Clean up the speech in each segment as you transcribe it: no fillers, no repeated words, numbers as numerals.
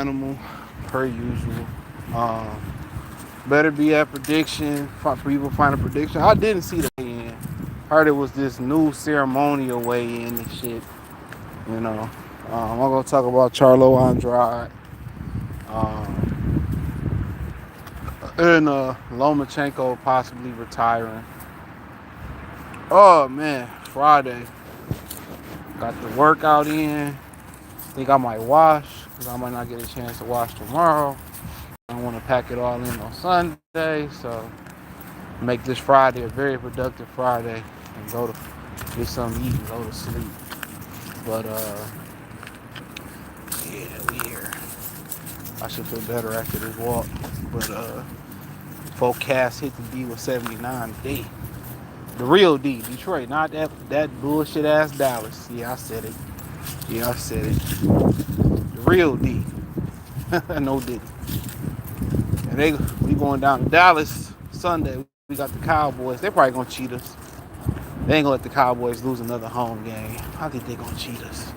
animal, per usual. Beterbiev prediction. People find a prediction. I didn't see the weigh-in. Heard it was this new ceremonial weigh-in and shit. You know. I'm gonna talk about Charlo Andrade. Um, and Lomachenko possibly retiring. Oh man, Friday. Got the workout in. Think I might wash because I might not get a chance to wash tomorrow. I want to pack it all in on Sunday, so make this Friday a very productive Friday and go to get something to eat and go to sleep. But yeah, we here. I should feel better after this walk. But forecast hit the D with 79 today. The real D, Detroit, not that bullshit ass Dallas. Yeah, I said it. Yeah, I said it. The real D. No Diddy. And we going down to Dallas Sunday. We got the Cowboys. They're probably gonna cheat us. They ain't gonna let the Cowboys lose another home game. I think they're gonna cheat us.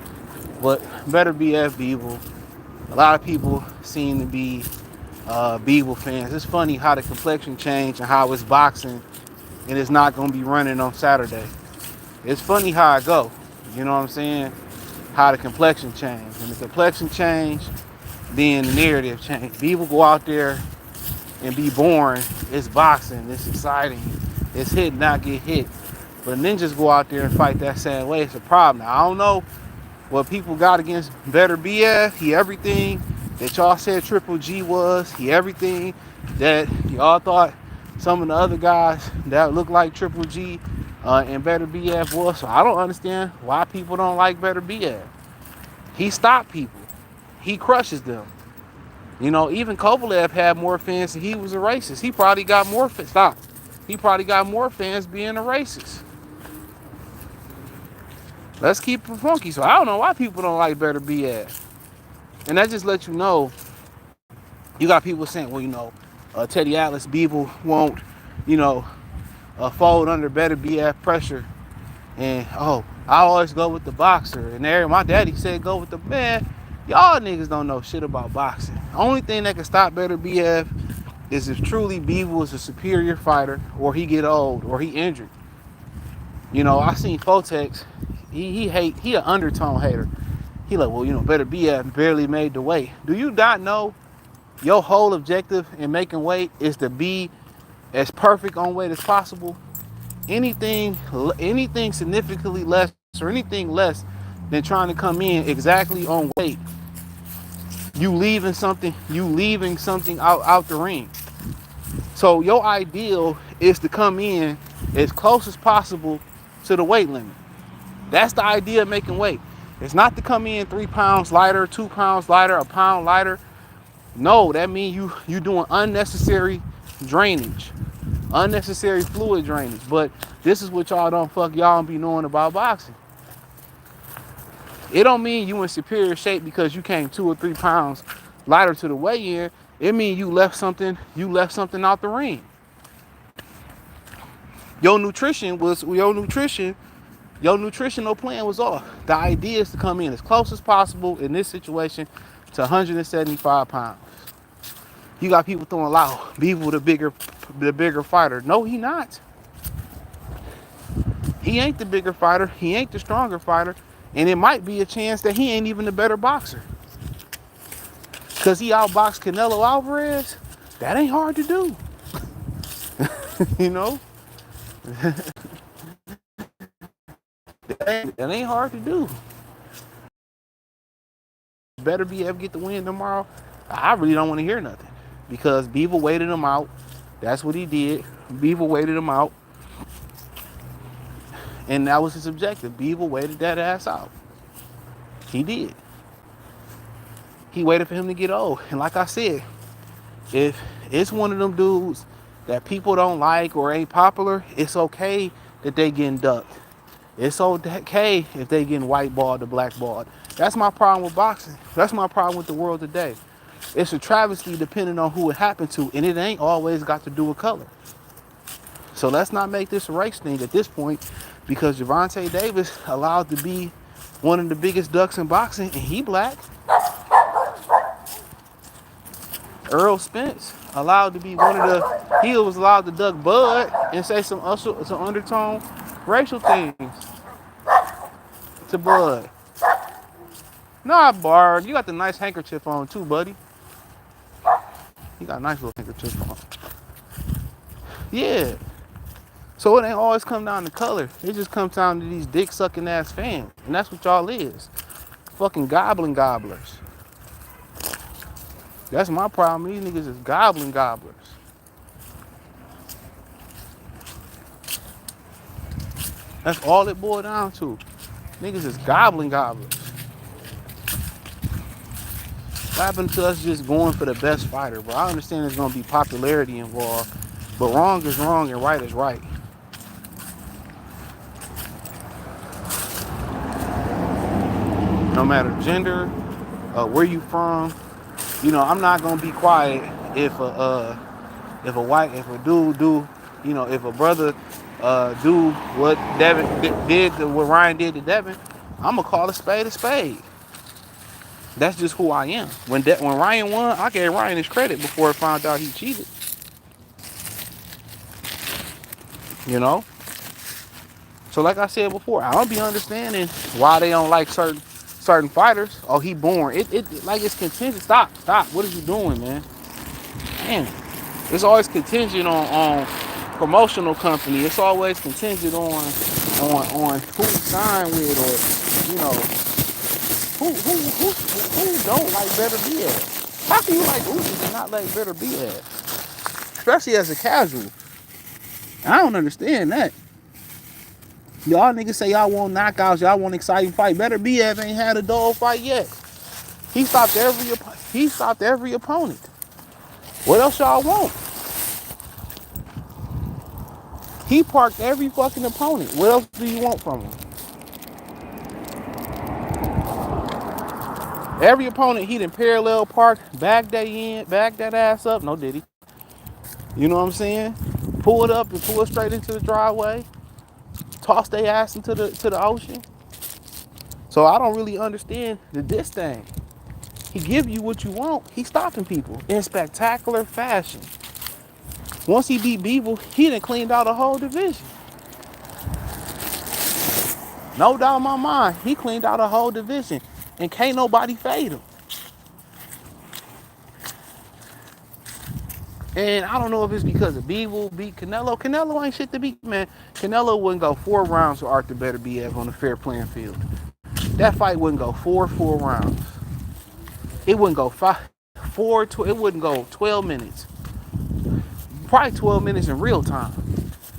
But Beterbiev, Bivol. A lot of people seem to be Bivol fans. It's funny how the complexion changed and how it's boxing and it's not gonna be running on Saturday. It's funny how I go. You know what I'm saying? How the complexion changed. When the complexion changed, then the narrative changed. People go out there and be boring. It's boxing. It's exciting. It's hit, not get hit. But ninjas go out there and fight that same way. It's a problem. Now, I don't know what people got against Beterbiev. He everything that y'all said Triple G was. He everything that y'all thought some of the other guys that look like Triple G and Beterbiev was. So I don't understand why people don't like Beterbiev. He stopped people. He crushes them. You know, even Kovalev had more fans and he was a racist. He probably got more fans. Stop. He probably got more fans being a racist. Let's keep it funky. So I don't know why people don't like Beterbiev. And that just lets you know, you got people saying, well, you know, Teddy Atlas, Bivol won't, you know, fold under Beterbiev pressure. And, oh, I always go with the boxer. And my daddy said go with the man. Y'all niggas don't know shit about boxing. The only thing that can stop Beterbiev is if truly Bivol is a superior fighter or he get old or he injured. You know, I seen Fotex. He an undertone hater. He like, well, you know, Beterbiev barely made the weight. Do you not know your whole objective in making weight is to be as perfect on weight as possible? Anything significantly less or anything less than trying to come in exactly on weight, you leaving something out the ring. So your ideal is to come in as close as possible to the weight limit. That's the idea of making weight. It's not to come in 3 pounds lighter, 2 pounds lighter, a pound lighter. No, that means you doing unnecessary drainage, unnecessary fluid drainage. But this is what y'all don't be knowing about boxing. It don't mean you in superior shape because you came 2 or 3 pounds lighter to the weigh-in. It means you left something out the ring. Your nutritional plan was off. The idea is to come in as close as possible in this situation to 175 pounds. You got people throwing loud, Bivol the bigger fighter. No, he not. He ain't the bigger fighter. He ain't the stronger fighter. And it might be a chance that he ain't even the better boxer. Because he outboxed Canelo Alvarez. That ain't hard to do. You know? That ain't hard to do. Beterbiev get the win tomorrow. I really don't want to hear nothing. Because Bivol waited him out. That's what he did. Bivol waited him out. And that was his objective. Bivol waited that ass out. He did. He waited for him to get old. And like I said, if it's one of them dudes that people don't like or ain't popular, it's okay that they getting ducked. It's okay if they getting whiteballed or blackballed. That's my problem with boxing. That's my problem with the world today. It's a travesty depending on who it happened to, and it ain't always got to do with color. So let's not make this a race thing at this point, because Gervonta Davis allowed to be one of the biggest ducks in boxing, and he black. Earl Spence allowed to be one of the, he was allowed to duck Bud and say some undertone racial things to Bud. Nah, Bard, you got the nice handkerchief on too, buddy. You got a nice little handkerchief on. Yeah. So it ain't always come down to color. It just comes down to these dick sucking ass fans. And that's what y'all is. Fucking goblin gobblers. That's my problem. These niggas is goblin gobblers. That's all it boiled down to. Niggas is goblin gobblers. What happened to us just going for the best fighter, bro? I understand there's gonna be popularity involved, but wrong is wrong and right is right. No matter gender, where you from, you know, I'm not gonna be quiet if a dude do, you know, if a brother do what Devin did, what Ryan did to Devin, I'm gonna call a spade a spade. That's just who I am. When Ryan won, I gave Ryan his credit before I found out he cheated. You know? So like I said before, I don't be understanding why they don't like certain fighters. Oh, he born. It like it's contingent. Stop. What are you doing, man? Man. It's always contingent on promotional company. It's always contingent on who you sign with, or you know, who don't like Beterbiev. How can you like Uzi and not like Beterbiev? Especially as a casual. I don't understand that. Y'all niggas say y'all want knockouts, y'all want exciting fight. Beterbiev ain't had a dog fight yet. He stopped every opponent. What else y'all want? He parked every fucking opponent. What else do you want from him? Every opponent he done parallel parked, back that ass up. No, did he? You know what I'm saying? Pull it up and pull it straight into the driveway. Toss their ass into the ocean. So I don't really understand this thing. He give you what you want. He's stopping people in spectacular fashion. Once he beat Bivol, he done cleaned out a whole division. No doubt in my mind, he cleaned out a whole division. And can't nobody fade him. And I don't know if it's because of Bivol beat Canelo. Canelo ain't shit to beat, man. Canelo wouldn't go 4 rounds with Arthur Beterbiev on a fair playing field. That fight wouldn't go four rounds. It wouldn't go it wouldn't go 12 minutes. Probably 12 minutes in real time.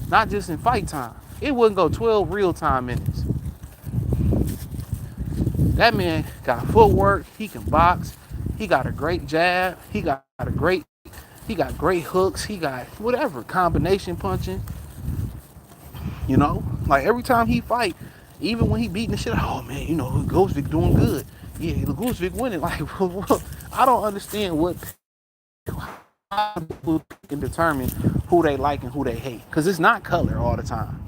Not just in fight time. It wouldn't go 12 real time minutes. That man got footwork. He can box. He got a great jab. He got great hooks. He got whatever, combination punching. You know, like every time he fight, even when he beating the shit, oh man, you know, Ghostvic doing good. Yeah, Ghostvic winning. Like, I don't understand how people can determine who they like and who they hate, because it's not color all the time.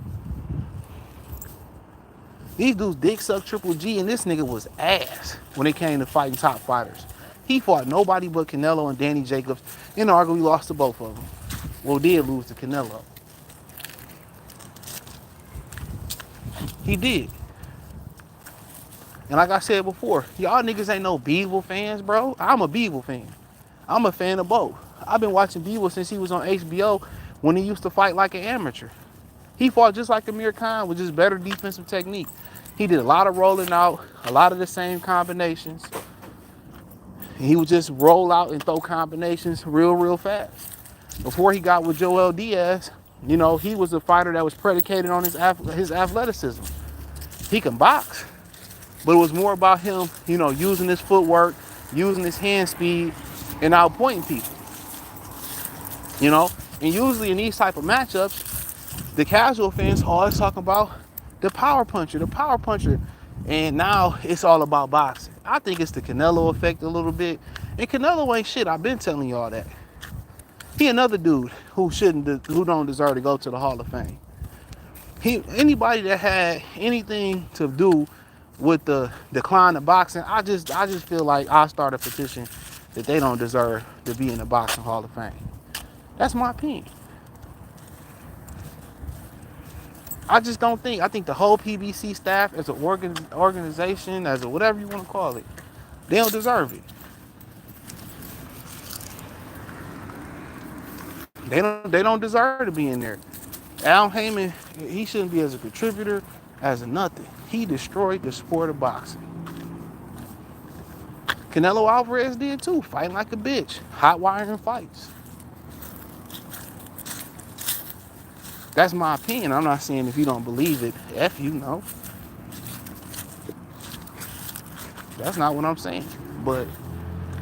These dudes dick suck Triple G, and this nigga was ass when it came to fighting top fighters. He fought nobody but Canelo and Danny Jacobs, and arguably lost to both of them. Well, did lose to Canelo. He did. And like I said before, y'all niggas ain't no Bivol fans, bro. I'm a Bivol fan. I'm a fan of both. I've been watching Bivol since he was on HBO when he used to fight like an amateur. He fought just like Amir Khan with just better defensive technique. He did a lot of rolling out, a lot of the same combinations. He would just roll out and throw combinations real fast. Before he got with Joel Diaz, you know, he was a fighter that was predicated on his athleticism. He can box, but it was more about him, you know, using his footwork, using his hand speed, and outpointing people. You know, and usually in these type of matchups, the casual fans always talk about the power puncher. And now it's all about boxing. I think it's the Canelo effect a little bit. And Canelo ain't shit. I've been telling y'all that. He another dude who don't deserve to go to the Hall of Fame. Anybody that had anything to do with the decline of boxing, I just feel like I'll start a petition that they don't deserve to be in the Boxing Hall of Fame. That's my opinion. I just don't think. I think the whole PBC staff, as an organization, as a whatever you want to call it, they don't deserve it. They don't deserve to be in there. Al Heyman, he shouldn't be as a contributor, as a nothing. He destroyed the sport of boxing. Canelo Alvarez did too, fighting like a bitch, hot wiring fights. That's my opinion. I'm not saying if you don't believe it, F you, no. That's not what I'm saying. But,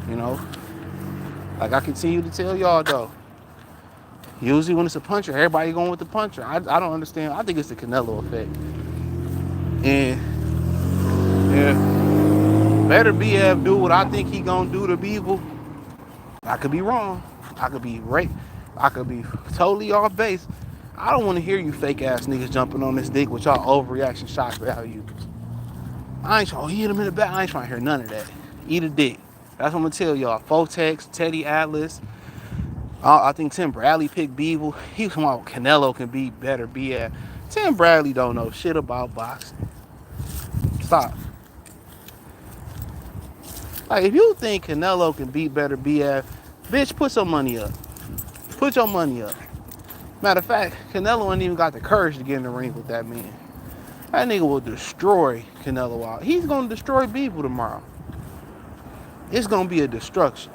you know, like I continue to tell y'all though, usually when it's a puncher, everybody going with the puncher. I don't understand. I think it's the Canelo effect. And yeah, Beterbiev do what I think he gonna do to Bivol. I could be wrong. I could be right. I could be totally off base. I don't want to hear you fake ass niggas jumping on this dick with y'all overreaction shock values. I ain't trying to hit him in the back. I ain't trying to hear none of that. Eat a dick. That's what I'm gonna tell y'all. Fotex, Teddy Atlas. I think Tim Bradley picked Bivol. He was talking about Canelo can beat Beterbiev. Tim Bradley don't know shit about boxing. Stop. Like, if you think Canelo can beat Beterbiev, bitch, put some money up. Put your money up. Matter of fact, Canelo ain't even got the courage to get in the ring with that man. That nigga will destroy Canelo out. He's gonna destroy Bivol tomorrow. It's gonna be a destruction.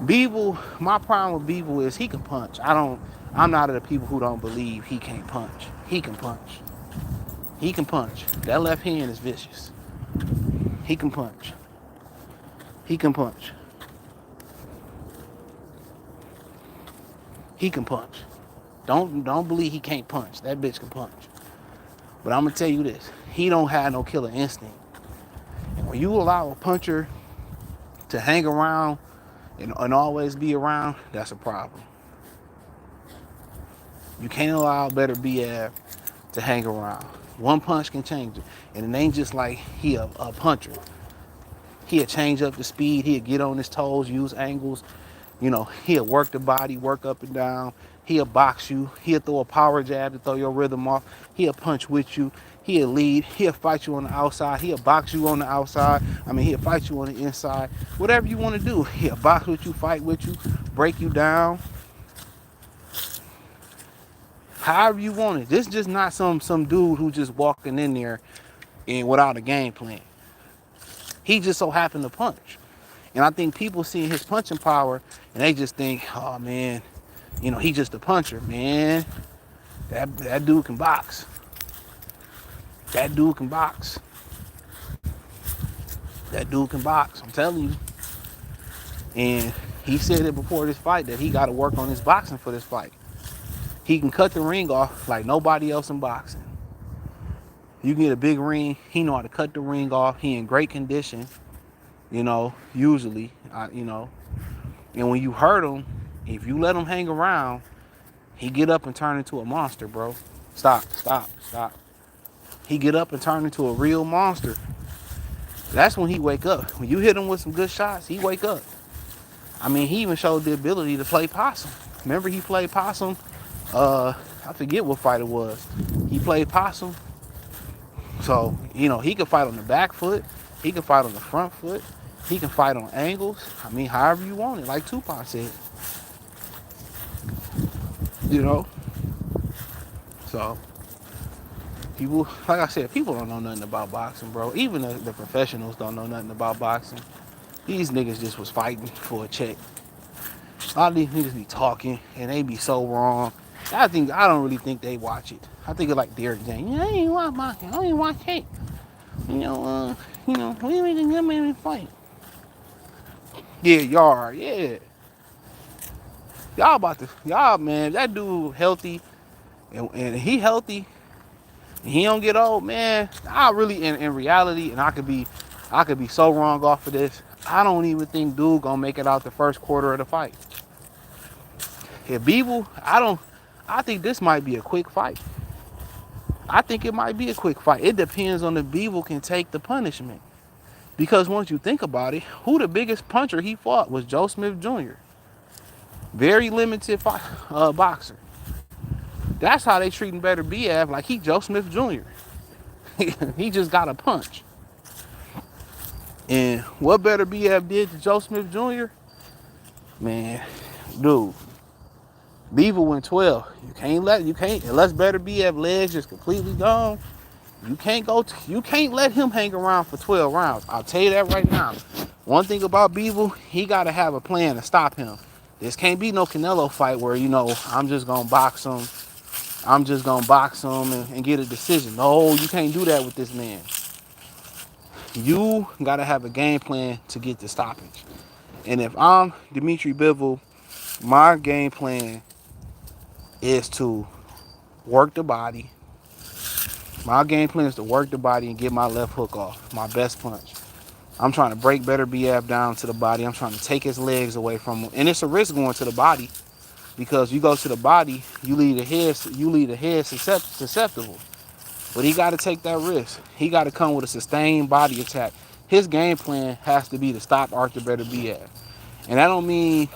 Bivol, my problem with Bivol is he can punch. I'm not of the people who don't believe he can't punch. He can punch. He can punch. That left hand is vicious. He can punch. He can punch. He can punch. Don't believe he can't punch. That bitch can punch. But I'm gonna tell you this: he don't have no killer instinct. And when you allow a puncher to hang around and always be around, that's a problem. You can't allow Beterbiev to hang around. One punch can change it, and it ain't just like he a puncher. He'll change up the speed. He'll get on his toes, use angles. You know, he'll work the body, work up and down. He'll box you. He'll throw a power jab to throw your rhythm off. He'll punch with you. He'll lead. He'll fight you on the outside. He'll box you on the outside. He'll fight you on the inside. Whatever you want to do. He'll box with you, fight with you, break you down. However you want it. This is just not some dude who just walking in there and without a game plan. He just so happened to punch. And I think people see his punching power and they just think, oh man, you know, he's just a puncher, man. That dude can box. That dude can box. That dude can box, I'm telling you. And he said it before this fight that he got to work on his boxing for this fight. He can cut the ring off like nobody else in boxing. You can get a big ring. He know how to cut the ring off. He in great condition, you know, usually, you know. And when you hurt him, if you let him hang around, he get up and turn into a monster, bro. Stop. He get up and turn into a real monster. That's when he wake up. When you hit him with some good shots, he wake up. He even showed the ability to play possum. Remember he played possum? I forget what fight it was. He played possum. So, you know, he can fight on the back foot. He can fight on the front foot. He can fight on angles. However you want it, like Tupac said. You know? So, people, like I said, people don't know nothing about boxing, bro. Even the professionals don't know nothing about boxing. These niggas just was fighting for a check. A lot of these niggas be talking, and they be so wrong. I don't really think they watch it. I think it's like Derek James. I ain't watch boxing. I don't even watch it. We ain't even come in and fight. Yeah, y'all are. Yeah. Y'all, man, that dude healthy, and he healthy, and he don't get old, man. I really, in reality, and I could be so wrong off of this. I don't even think dude gonna make it out the first quarter of the fight. If Bivol, I think this might be a quick fight. I think it might be a quick fight. It depends on if Bivol can take the punishment. Because once you think about it, who the biggest puncher he fought was Joe Smith Jr. Very limited boxer. That's how they treating Beterbiev, like he Joe Smith Jr. He just got a punch. And what Beterbiev did to Joe Smith Jr., man, dude, Bivol went 12. You can't, unless Beterbiev legs just completely gone, you can't let him hang around for 12 rounds. I'll tell you that right now. One thing about Bivol, he got to have a plan to stop him. This can't be no Canelo fight where, I'm just going to box him. And get a decision. No, you can't do that with this man. You got to have a game plan to get the stoppage. And if I'm Dimitri Bivol, my game plan is to work the body. My game plan is to work the body and get my left hook off, my best punch. I'm trying to break Beterbiev down to the body. I'm trying to take his legs away from him. And it's a risk going to the body because you go to the body, you leave the head susceptible. But he got to take that risk. He got to come with a sustained body attack. His game plan has to be to stop Arthur Beterbiev. And that don't mean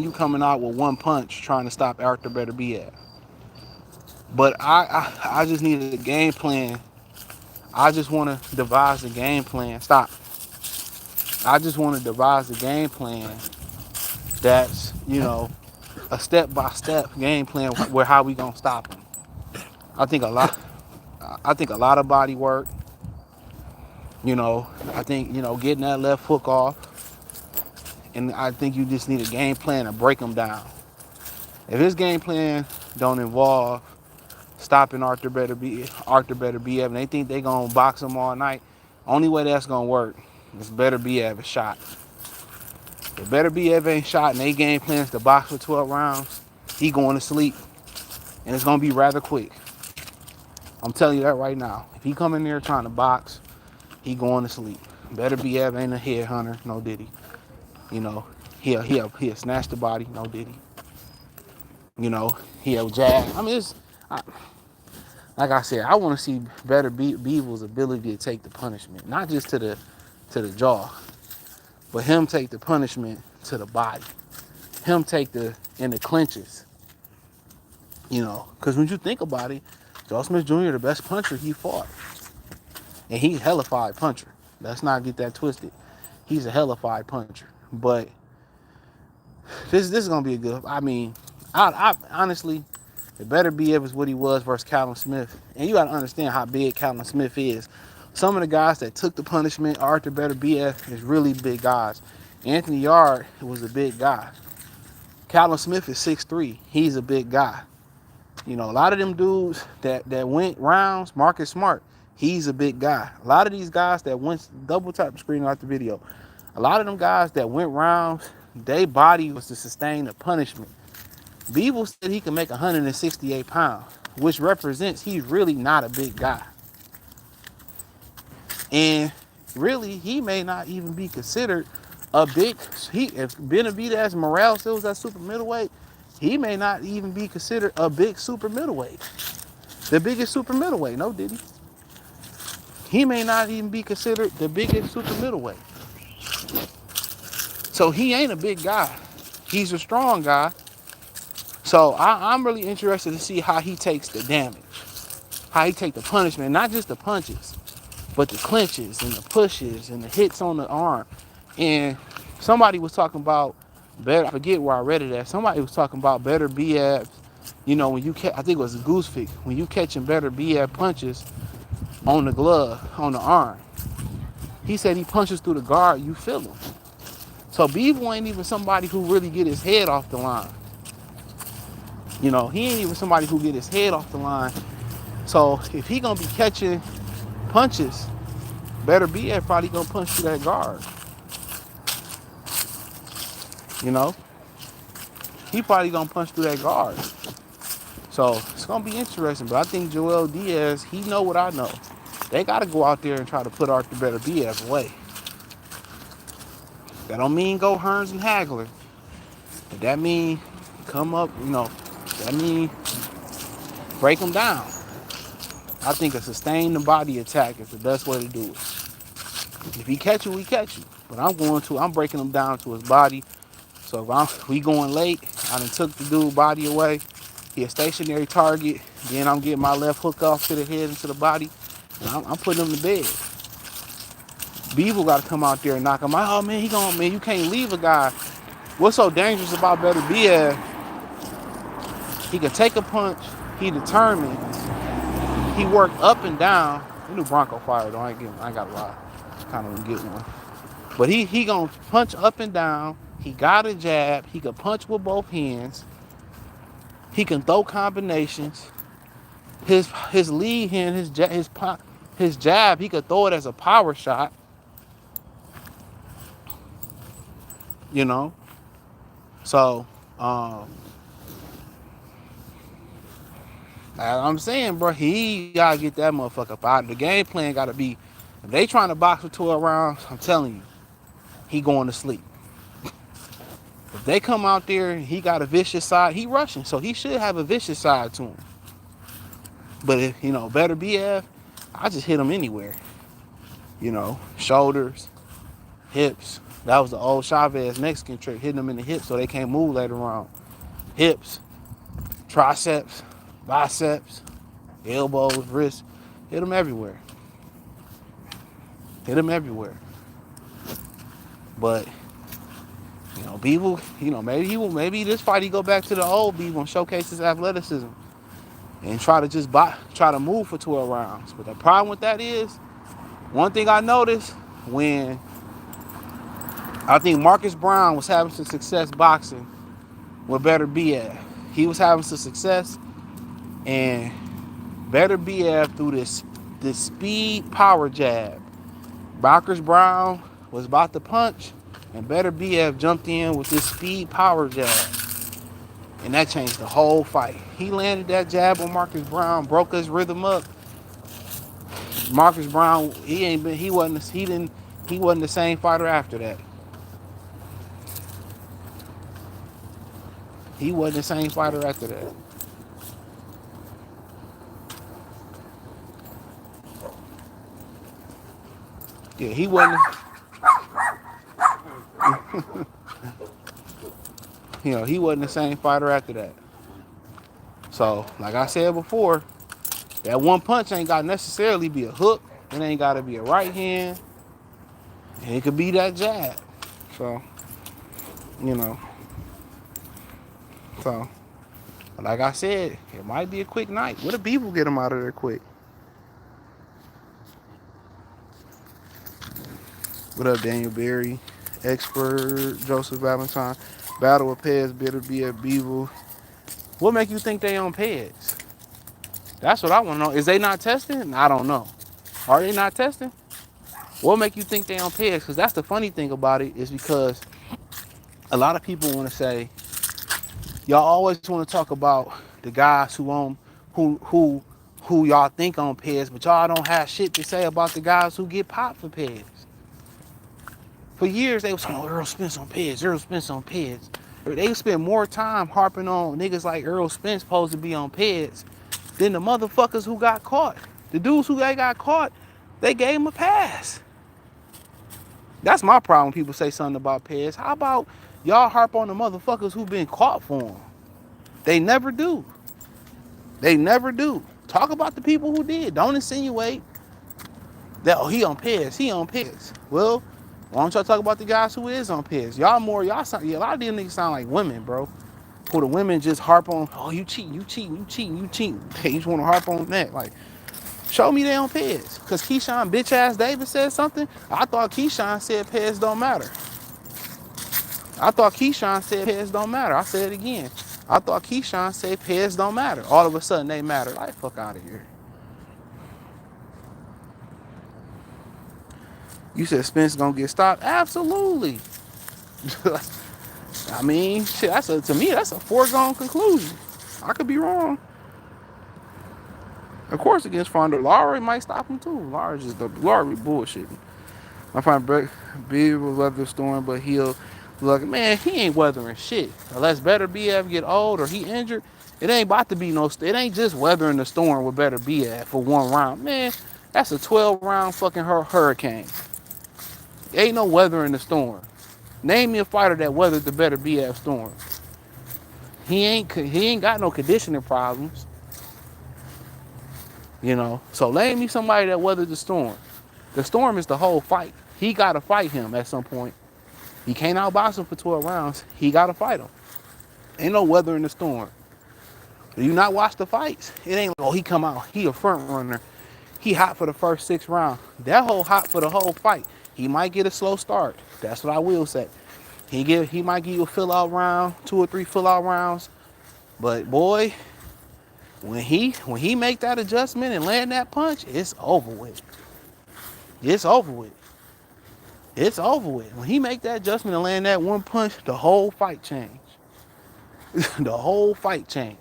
you coming out with one punch trying to stop Arthur Beterbiev. But I just need a game plan. I just want to devise a game plan. Stop. I just want to devise a game plan that's, a step-by-step game plan where how we gonna stop him. I think a lot of body work. I think, getting that left hook off. And I think you just need a game plan to break him down. If his game plan don't involve stopping Arthur Beterbiev, and they think they gonna box him all night, only way that's gonna work is Beterbiev is shot. If Beterbiev ain't shot and they game plans to box for 12 rounds, he going to sleep. And it's gonna be rather quick. I'm telling you that right now. If he come in there trying to box, he going to sleep. Beterbiev ain't a headhunter, no diddy. He'll snatch the body, no diddy. He'll jab. I mean, like I said, I want to see Bevol's ability to take the punishment, not just to the jaw, but him take the punishment to the body. Him take in the clinches. Because when you think about it, Joe Smith Jr. the best puncher he fought, and he's a hellified puncher. Let's not get that twisted. He's a hellified puncher. But this is gonna be a good. I mean, I honestly, it better be if it's what he was versus Callum Smith. And you gotta understand how big Callum Smith is. Some of the guys that took the punishment, Arthur Beterbiev, is really big guys. Anthony Yard was a big guy. Callum Smith is 6'3". He's a big guy. A lot of them dudes that went rounds, Marcus Smart, he's a big guy. A lot of these guys that went, double tap the screen out the video, a lot of them guys that went rounds, their body was to sustain the punishment. Bivol said he can make 168 pounds, which represents he's really not a big guy. And really, he may not even be considered a big, if Benavidez Morales still was at super middleweight, he may not even be considered a big super middleweight. The biggest super middleweight, no did he? He may not even be considered the biggest super middleweight. So he ain't a big guy. He's a strong guy. So I'm really interested to see how he takes the damage. How he take the punishment, not just the punches, but the clinches and the pushes and the hits on the arm. And somebody was talking about, I forget where I read it at, somebody was talking about Beterbiev, when you I think it was Goosefick, when you catching Beterbiev punches on the glove, on the arm. He said he punches through the guard, you feel him. So Bivol ain't even somebody who really get his head off the line. He ain't even somebody who get his head off the line. So if he gonna be catching punches, Beterbiev probably gonna punch through that guard. He probably gonna punch through that guard. So it's gonna be interesting. But I think Joel Diaz, he know what I know. They gotta go out there and try to put Arthur Beterbiev away. That don't mean go Hearns and Hagler. But that mean come up, that mean break them down. I think a sustained body attack is the best way to do it. If he catch you, we catch you. But I'm breaking him down to his body. So if we going late, I done took the dude body away. He a stationary target. Then I'm getting my left hook off to the head and to the body. And I'm putting him to bed. Bivol got to come out there and knock him out. Oh, man, man, you can't leave a guy. What's so dangerous about Beterbiev? He can take a punch. He determined. He worked up and down. The new Bronco fire, though. I ain't got a lot. Kind of get one. But he going to punch up and down. He got a jab. He can punch with both hands. He can throw combinations. His lead hand, his jab, he could throw it as a power shot. You know? So, I'm saying, bro, he gotta get that motherfucker up out. The game plan gotta be, if they trying to box for 12 rounds, I'm telling you, he going to sleep. If they come out there and he got a vicious side, he rushing, so he should have a vicious side to him. But if, Beterbiev, I just hit him anywhere. Shoulders, hips. That was the old Chavez Mexican trick, hitting them in the hips so they can't move later on. Hips, triceps, biceps, elbows, wrists. Hit them everywhere. But, Bivol, maybe this fight he go back to the old Bivol and showcase his athleticism and try to move for 12 rounds. But the problem with that is, one thing I noticed when I think Marcus Brown was having some success boxing with Beterbiev. He was having some success, and Beterbiev threw this speed power jab. Marcus Brown was about to punch, and Beterbiev jumped in with this speed power jab. And that changed the whole fight. He landed that jab on Marcus Brown, broke his rhythm up. Marcus Brown, he wasn't the same fighter after that. He wasn't the same fighter after that. Yeah, he wasn't. He wasn't the same fighter after that. So, like I said before, that one punch ain't got to necessarily be a hook. It ain't got to be a right hand. And it could be that jab. So, So, like I said, it might be a quick night. What if people get him out of there quick? What up, Daniel Berry? Expert, Joseph Valentine. Battle with Pez, Beterbiev, Bivol. What make you think they on Pez? That's what I want to know. Is they not testing? I don't know. Are they not testing? What make you think they on Pez? Because that's the funny thing about it, is because a lot of people want to say, y'all always want to talk about the guys who y'all think on Pez, but y'all don't have shit to say about the guys who get popped for Pez. For years, they was saying, Earl Spence on Pez. They spend more time harping on niggas like Earl Spence supposed to be on Pez than the motherfuckers who got caught. The dudes who got caught, they gave him a pass. That's my problem when people say something about Pez. How about y'all harp on the motherfuckers who been caught for him? They never do. Talk about the people who did. Don't insinuate that, he on Pez. Well, why don't y'all talk about the guys who is on Pez? A lot of these niggas sound like women, bro. Who the women just harp on, you cheating. They just want to harp on that. Like, show me they on Pez. Because Keyshawn bitch ass Davis said something. I thought Keyshawn said Pez don't matter. I said it again. I thought Keyshawn said Pez don't matter. All of a sudden they matter. Like, fuck out of here. You said Spence gonna get stopped? Absolutely. I mean, shit, to me, that's a foregone conclusion. I could be wrong. Of course, against Fonda, Laurie might stop him too. Laurie be bullshitting. I find Big will weather the storm, but he'll look, man, he ain't weathering shit. Unless Beterbiev get old or he injured, it ain't about to be it ain't just weathering the storm with Beterbiev for one round. Man, that's a 12-round fucking hurricane. Ain't no weathering the storm. Name me a fighter that weathered the Beterbiev storm. He ain't got no conditioning problems. You know. So name me somebody that weathered the storm. The storm is the whole fight. He gotta fight him at some point. He can't outbox him for 12 rounds. He gotta fight him. Ain't no weathering the storm. Do you not watch the fights? It ain't like, oh, he come out, he a front runner. He hot for the first 6 rounds. That whole hot for the whole fight. He might get a slow start. That's what I will say. He might give you a fill out round, 2 or 3 fill out rounds. But boy, when he make that adjustment and land that punch, it's over with. It's over with. It's over with. When he make that adjustment and land that one punch, the whole fight change. The whole fight change.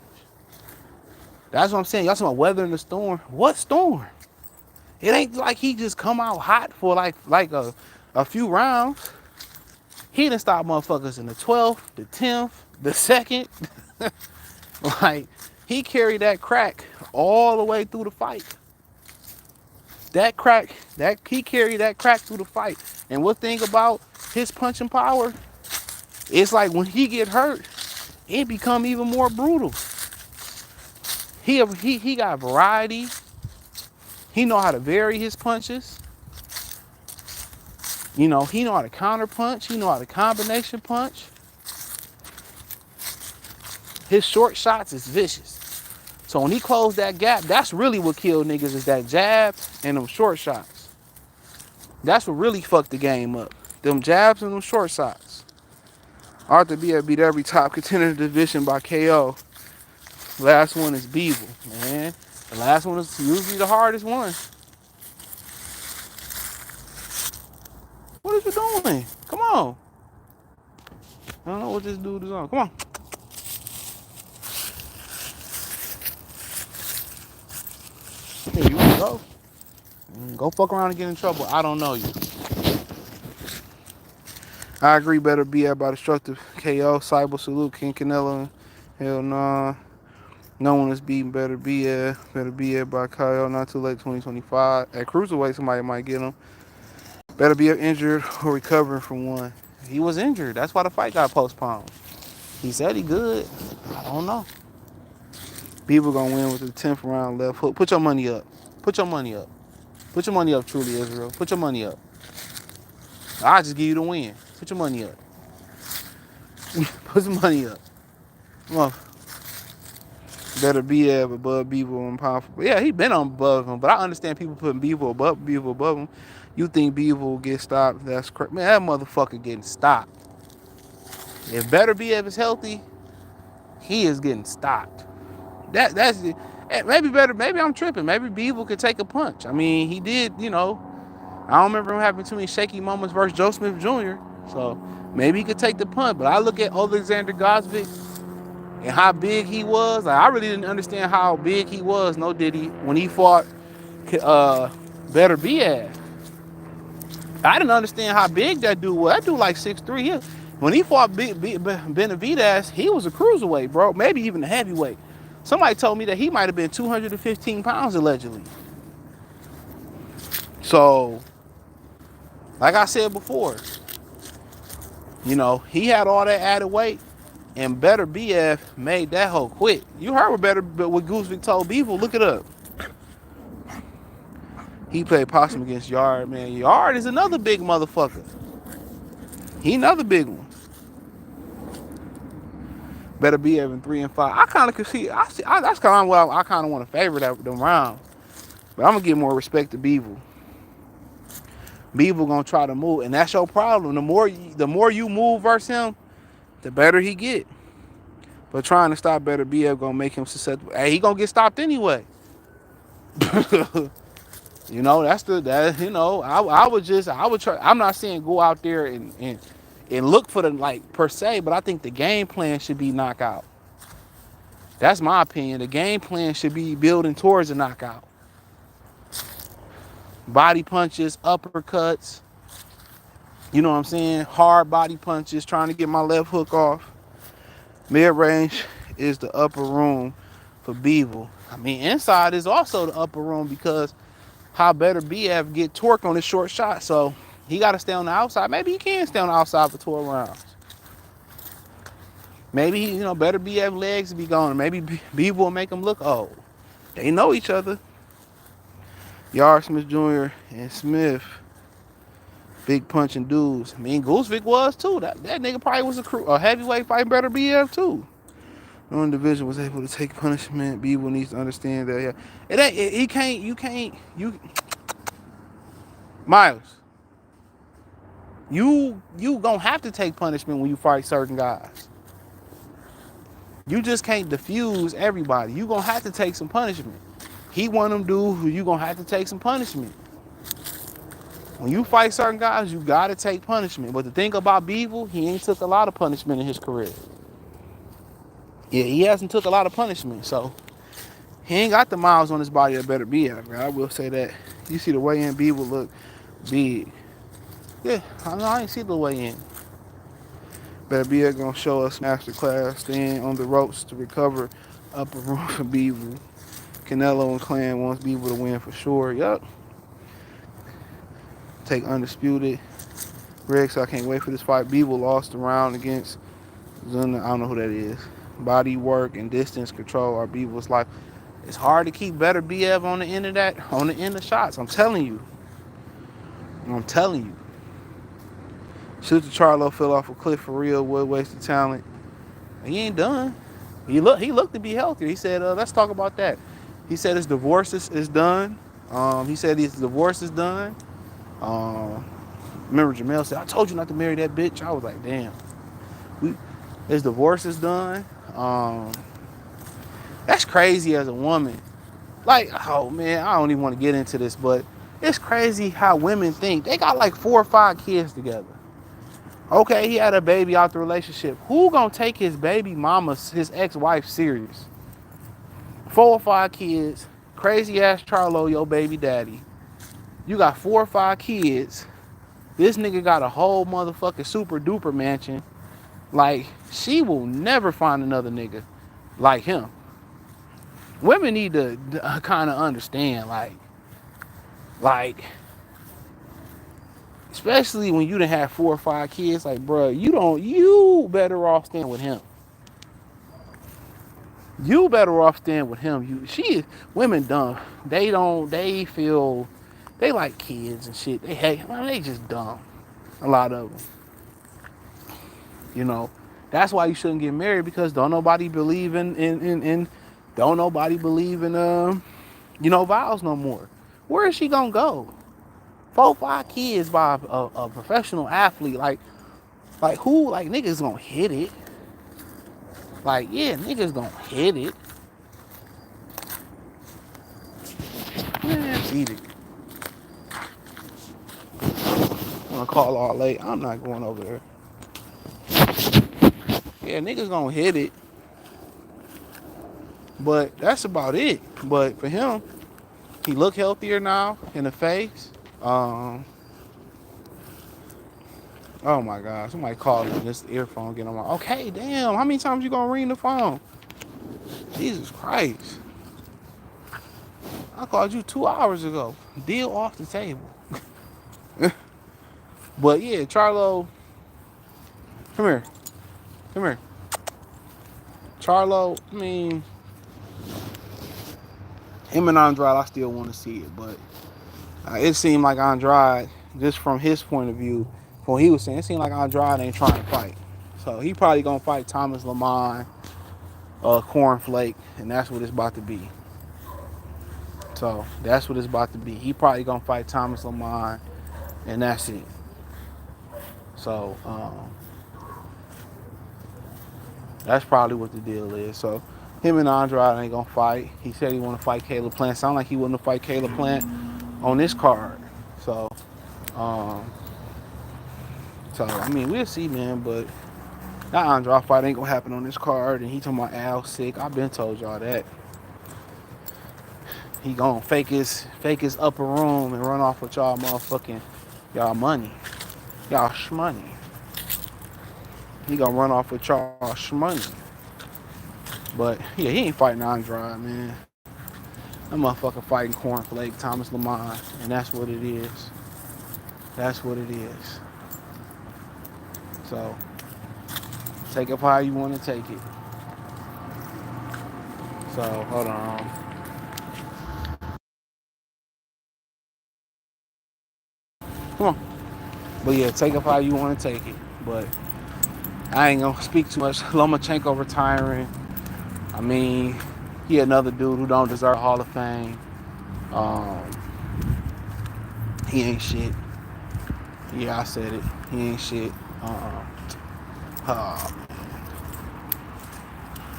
That's what I'm saying. Y'all talking about weathering the storm. What storm? It ain't like he just come out hot for like a few rounds. He done stopped motherfuckers in the 12th, the 10th, the 2nd. Like, he carried that crack all the way through the fight. He carried that crack through the fight. And one thing about his punching power, it's like when he get hurt, it become even more brutal. He got variety. He know how to vary his punches. You know, he know how to counter punch. He know how to combination punch. His short shots is vicious. So when he closed that gap, that's really what killed niggas is that jab and them short shots. That's what really fucked the game up. Them jabs and them short shots. Arthur Beterbiev beat every top contender in the division by KO. Last one is Bivol, man. The last one is usually the hardest one. What is you doing? Come on. I don't know what this dude is on. Come on. Here you go. Go fuck around and get in trouble. I don't know you. I agree. Beterbiev by destructive KO. Cyber salute. King Canelo. Hell nah. No one is beating Beterbiev. Beterbiev by KO. Not too late. 2025. At cruiserweight, somebody might get him. Beterbiev injured or recovering from one. He was injured. That's why the fight got postponed. He said he good. I don't know. Bivol gonna win with the 10th round left hook. Put your money up. Put your money up. Put your money up, truly Israel. Put your money up. I'll just give you the win. Put your money up. Put some money up. Come on. Beterbiev above Bivol and powerful. Yeah, he been on above him, but I understand people putting Bivol above him. You think Bivol will get stopped? That's crazy. Man, that motherfucker getting stopped. If Beterbiev is healthy, he is getting stopped. That's it. Maybe better. Maybe I'm tripping. Maybe Bivol could take a punch. I mean, he did. You know, I don't remember him having too many shaky moments versus Joe Smith Jr. So maybe he could take the punch. But I look at Alexander Gosvick and how big he was. Like, I really didn't understand how big he was. No, did he? When he fought Beterbiev, I didn't understand how big that dude was. That dude like 6'3". When he fought Benavidez, he was a cruiserweight, bro. Maybe even a heavyweight. Somebody told me that he might have been 215 pounds allegedly. So, like I said before, you know, he had all that added weight, and Beterbiev made that hoe quit. You heard what Guzvic told Bivol. Look it up. He played possum against Yard, man. Yard is another big motherfucker. He another big one. Beterbiev in 3 and 5. I kind of could see. That's kind of what I kind of want to favor them rounds. But I'm gonna give more respect to Bivol. Bivol gonna try to move, and that's your problem. The more you move versus him, the better he get. But trying to stop Beterbiev gonna make him susceptible. Hey, he gonna get stopped anyway. You know, you know, I would try. I'm not saying go out there and look for the, like, per se, but I think the game plan should be knockout. That's my opinion. The game plan should be building towards a knockout. Body punches, uppercuts, you know what I'm saying? Hard body punches, trying to get my left hook off. Mid-range is the upper room for Bivol. I mean, inside is also the upper room because how Beterbiev get torque on his short shot. So He got to stay on the outside. Maybe he can stay on the outside for 12 rounds. Maybe he, Beterbiev legs be gone. Maybe Bivol will make him look old. They know each other. Yard Smith Jr. and Smith, big punching dudes. I mean, Goosevic was too. That nigga probably was a heavyweight fighting Beterbiev too. No individual was able to take punishment. Bivol needs to understand that. Yeah, it ain't. He can't. You. Miles. You gonna have to take punishment when you fight certain guys. You just can't diffuse everybody. You gonna have to take some punishment. He one of them dudes who you gonna have to take some punishment. When you fight certain guys, you gotta take punishment. But the thing about Bivol, he ain't took a lot of punishment in his career. Yeah, he hasn't took a lot of punishment, so he ain't got the miles on his body that better be out. I will say that. You see the weigh-in, Bivol look big. Yeah, I ain't see the weigh-in. Beterbiev gonna show us master class, staying on the ropes to recover upper room for Bivol. Canelo and Clan wants Bivol to win for sure. Yup. Take undisputed. Greg, so I can't wait for this fight. Bivol lost the round against Zuna. I don't know who that is. Body work and distance control are Bivol's life. It's hard to keep Beterbiev on the end of that, on the end of shots. I'm telling you. Shoot the Charlo fell off a cliff for real. What waste of talent. He ain't done. He looked to be healthier. He said, let's talk about that. He said his divorce is done. He said his divorce is done. Remember Jermall said, I told you not to marry that bitch. I was like, damn. His divorce is done. That's crazy as a woman. Like, oh man, I don't even want to get into this, but it's crazy how women think. They got like 4 or 5 kids together. Okay, he had a baby out the relationship. Who gonna take his baby mama, his ex-wife, serious? 4 or 5 kids, crazy ass Charlo, your baby daddy. You got 4 or 5 kids. This nigga got a whole motherfucking super duper mansion. Like, she will never find another nigga like him. Women need to kind of understand, like, especially when you done have 4 or 5 kids, like, bro, you better off staying with him. You better off staying with him. Women dumb. They feel, they like kids and shit. They just dumb. A lot of them. That's why you shouldn't get married, because don't nobody believe in don't nobody believe in vows no more. Where is she gonna go? 4, 5 kids by a professional athlete, like who, like, niggas gonna hit it. Like, yeah, niggas gonna hit it. Man, eat it. I'm gonna call all late. I'm not going over there. Yeah, niggas gonna hit it. But that's about it. But for him, he look healthier now in the face. Oh my God, somebody called me. This earphone getting on my. Okay, damn. How many times you gonna ring the phone? Jesus Christ. I called you 2 hours ago. Deal off the table. But yeah, Charlo. Come here. Charlo, I mean, him and Andrade, I still want to see it, but it seemed like Andrade, just from his point of view, from what he was saying, it seemed like Andrade ain't trying to fight. So he probably gonna fight Thomas Lamont, Cornflake, and that's what it's about to be. So that's what it's about to be. He probably gonna fight Thomas Lamont, and that's it. So that's probably what the deal is. So him and Andrade ain't gonna fight. He said he want to fight Caleb Plant. Sound like he wanted to fight Caleb Plant on this card. So I mean, we'll see, man. But that Andrade fight ain't gonna happen on this card. And he talking about Al sick. I've been told y'all that. He gonna fake his upper room and run off with y'all motherfucking money, y'all shmoney. He gonna run off with y'all shmoney. But yeah, he ain't fighting Andrade, man. That motherfucker fighting Cornflake, Thomas Lamont, and that's what it is. That's what it is. So take it how you want to take it. So hold on. Come on. But yeah, take it how you want to take it. But I ain't gonna speak too much. Lomachenko retiring. I mean, he another dude who don't deserve a Hall of Fame. Um, he ain't shit. Yeah, I said it. He ain't shit. Uh,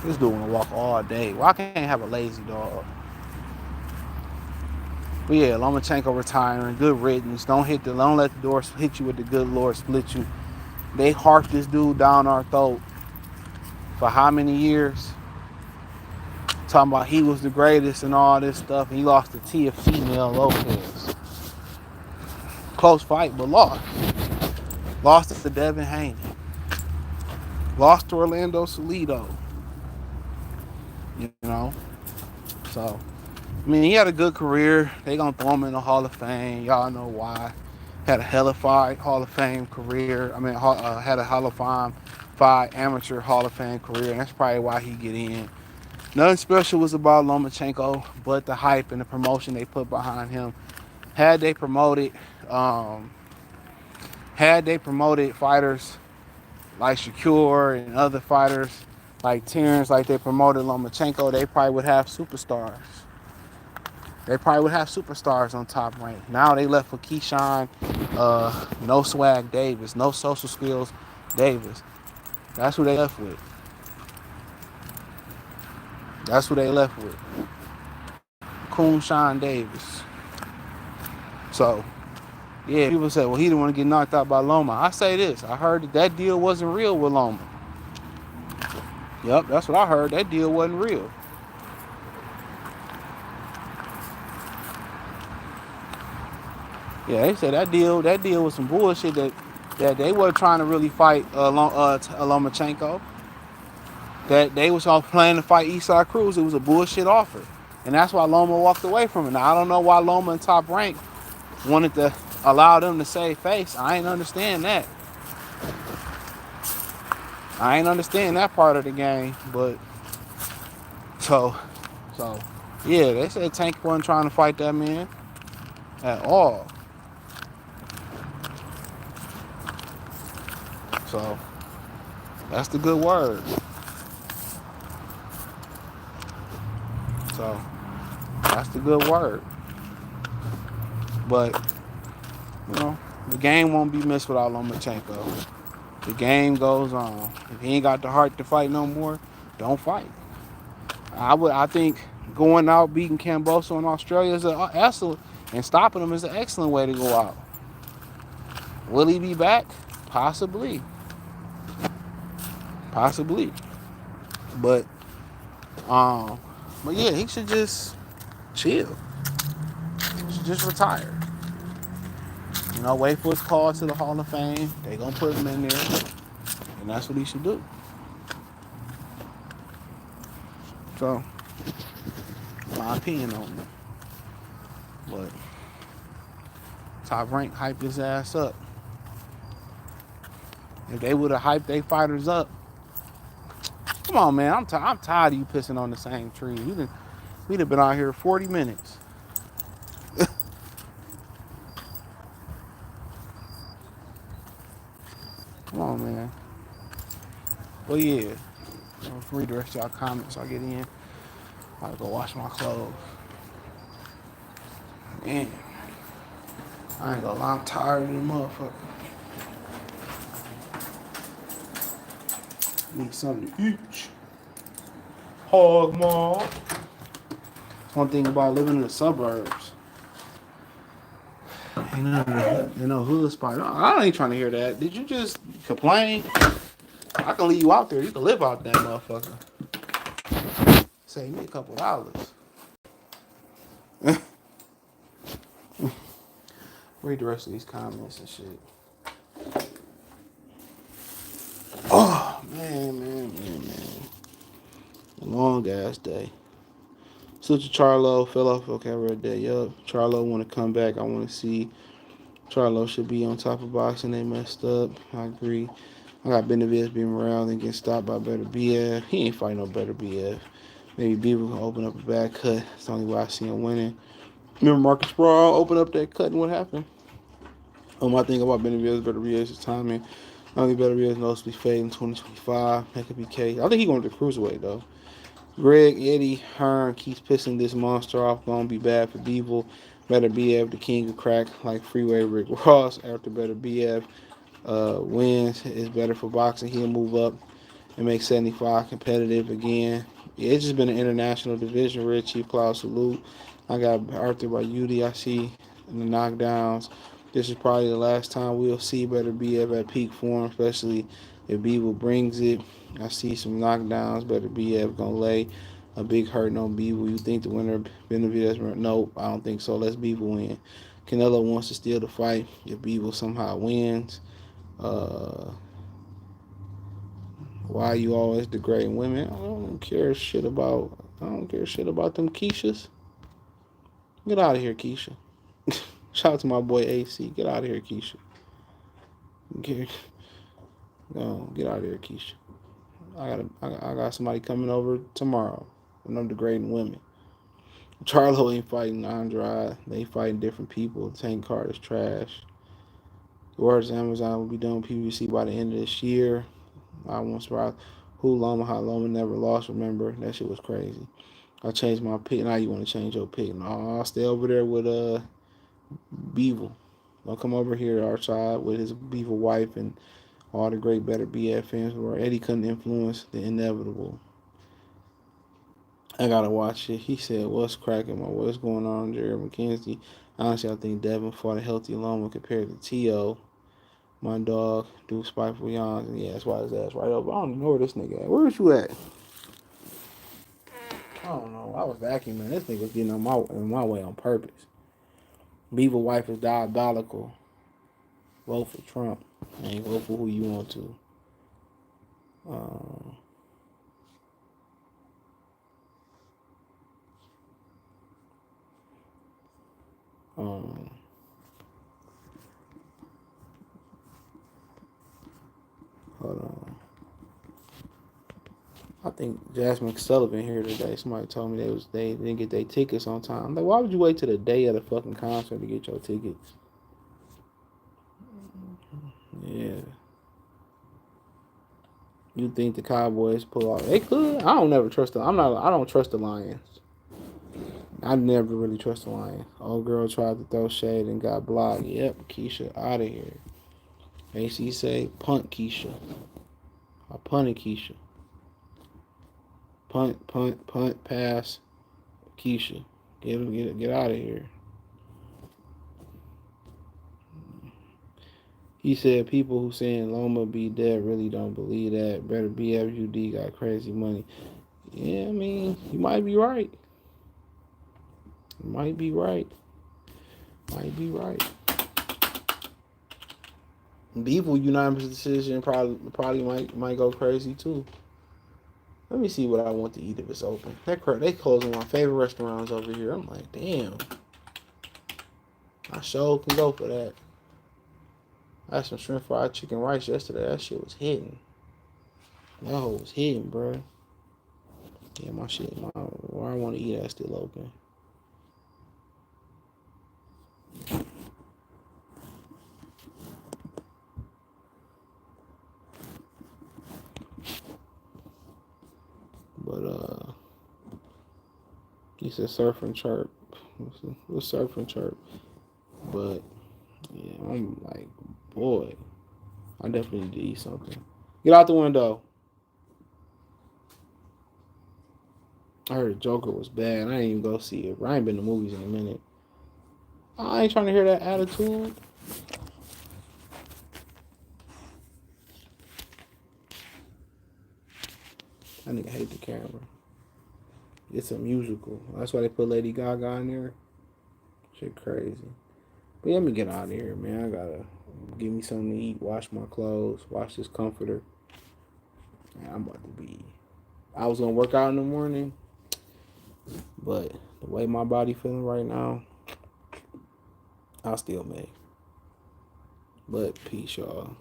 this dude wanna walk all day. Why can't I have a lazy dog? But yeah, Lomachenko retiring. Good riddance. Don't let the door hit you with the good Lord split you. They harped this dude down our throat for how many years? Talking about he was the greatest and all this stuff. And he lost to Teofimo Lopez. Close fight, but lost. Lost to Devin Haney. Lost to Orlando Salido. You know? So, I mean, he had a good career. They gonna throw him in the Hall of Fame. Y'all know why. Had a hellified Hall of Fame career. I mean, had a Hall of Fame amateur Hall of Fame career, and that's probably why he get in. Nothing special was about Lomachenko, but the hype and the promotion they put behind him. Had they promoted, um, had they promoted fighters like Shakur and other fighters like Terrence, like they promoted Lomachenko, they probably would have superstars. They probably would have superstars on Top Rank. Now they left with Keyshawn, no swag Davis, no social skills Davis. That's who they left with. That's who they left with. Coonshawn Davis. So, yeah, people say, well, he didn't want to get knocked out by Loma. I say this. I heard that deal wasn't real with Loma. Yep, that's what I heard. That deal wasn't real. Yeah, they said that deal was some bullshit that they were trying to really fight Lomachenko. That they was all planning to fight Eastside Cruz. It was a bullshit offer. And that's why Loma walked away from it. Now, I don't know why Loma and Top Rank wanted to allow them to save face. I ain't understand that. I ain't understand that part of the game. But, so, yeah, they said Tank wasn't trying to fight that man at all. So, that's the good word. So, that's the good word. But, you know, the game won't be missed without Lomachenko. The game goes on. If he ain't got the heart to fight no more, don't fight. I think going out beating Camboso in Australia is an excellent, and stopping him is an excellent way to go out. Will he be back? Possibly. Possibly. But but yeah, he should just chill. He should just retire. You know, wait for his call to the Hall of Fame. They gonna put him in there, and that's what he should do. So, my opinion on it. But Top Rank hyped his ass up. If they would have hyped their fighters up, come on, man. I'm tired of you pissing on the same tree. We'd have been out here 40 minutes. Come on, man. Well, yeah. I'll read the rest of y'all comments. I'll get in. I'll go wash my clothes. Man, I ain't gonna lie. I'm tired of the motherfucker. Need something to eat. Hog maw. One thing about living in the suburbs. Ain't no hood spot. I ain't trying to hear that. Did you just complain? I can leave you out there. You can live out there, motherfucker. Save me a couple dollars. Read the rest of these comments and shit. Oh, man. A long ass day. Such a Charlo fell off. Okay, I read that. Yup. Charlo want to come back. I want to see Charlo should be on top of boxing. They messed up. I agree. I got Beterbiev being around and getting stopped by Beterbiev. He ain't fighting no Beterbiev. Maybe Bivol will open up a bad cut. It's the only way I see him winning. Remember Marcus Sprawl open up that cut and what happened? My thing about Beterbiev is timing. I think Beterbiev knows to be fading in 2025. That could be case. I think he's going to the cruiserweight though. Greg Eddie Hearn keeps pissing this monster off. Gonna be bad for Bivol. Beterbiev, the king of crack, like Freeway Rick Ross. After Beterbiev wins, is better for boxing. He'll move up and make 75 competitive again. Yeah, it's just been an international division. Red Chief Cloud salute. I got Arthur by Udi. I see in the knockdowns. This is probably the last time we'll see Beterbiev at peak form, especially if Bivol brings it. I see some knockdowns. Beterbiev gonna lay a big hurting on Bivol. You think the winner Beterbiev? Nope, I don't think so. Let's Bivol win. Canelo wants to steal the fight. If Bivol somehow wins, why you always degrading women? I don't care shit about. I don't care shit about them Keishas. Get out of here, Keisha. Shout out to my boy AC. Get out of here, Keisha. Okay. No, get out of here, Keisha. I got somebody coming over tomorrow, and I'm degrading women. Charlo ain't fighting Andrade. They fighting different people. The tank card is trash. The words Amazon will be done with PVC by the end of this year. I won't surprise. Who Loma, how Loma never lost. Remember that shit was crazy. I changed my pick. Now you want to change your pick? No, I'll stay over there with Bivol. I'll come over here to our side with his Bivol wife and all the great Beterbiev fans. Where Eddie couldn't influence the inevitable. I gotta watch it. He said, "What's cracking? What's going on, Jerry McKenzie?" Honestly, I think Devin fought a healthy Loma compared to T.O. My dog, do spiteful yawns, and yeah, that's why his ass right up. I don't even know where this nigga at. Where is you at? I don't know. I was vacuuming. This nigga was getting in my way on purpose. Bivol wife is diabolical. Vote for Trump. And vote for who you want to. Hold on. I think Jasmine Sullivan here today. Somebody told me they didn't get their tickets on time. I'm like, why would you wait till the day of the fucking concert to get your tickets? Yeah. You think the Cowboys pull off? They could. I don't never trust them. I don't trust the Lions. I never really trust the Lions. Old girl tried to throw shade and got blocked. Yep, Keisha out of here. AC say punt Keisha. I punted Keisha. Punt, pass, Keisha. Get out of here. He said people who saying Loma be dead really don't believe that. Beterbiev UD got crazy money. Yeah, I mean, you might be right. You might be right. Might be right. Bivol unanimous decision probably might go crazy too. Let me see what I want to eat if it's open. They closing my favorite restaurants over here. I'm like, damn. I sure can go for that. I had some shrimp fried chicken rice yesterday. That shit was hitting. That whole was hitting, bro. Yeah, my shit, where I want to eat at still open. But he said surf and chirp. What's surf and chirp? But yeah, I'm like, boy, I definitely need to eat something. Get out the window. I heard the Joker was bad. I didn't even go see it. I ain't been to movies in a minute. I ain't trying to hear that attitude. That nigga hate the camera. It's a musical. That's why they put Lady Gaga in there. Shit crazy. But let me get out of here, man. I gotta give me something to eat, wash my clothes, wash this comforter. Man, I'm about to be. I was gonna work out in the morning, but the way my body feeling right now, I still may. But peace, y'all.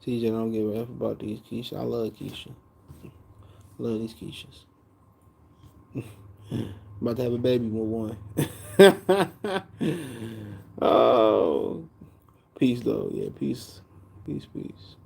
TJ don't give a F about these Keisha. I love Keisha. Love these Keishas. About to have a baby with one. Oh. Peace, though. Yeah, peace. Peace, peace.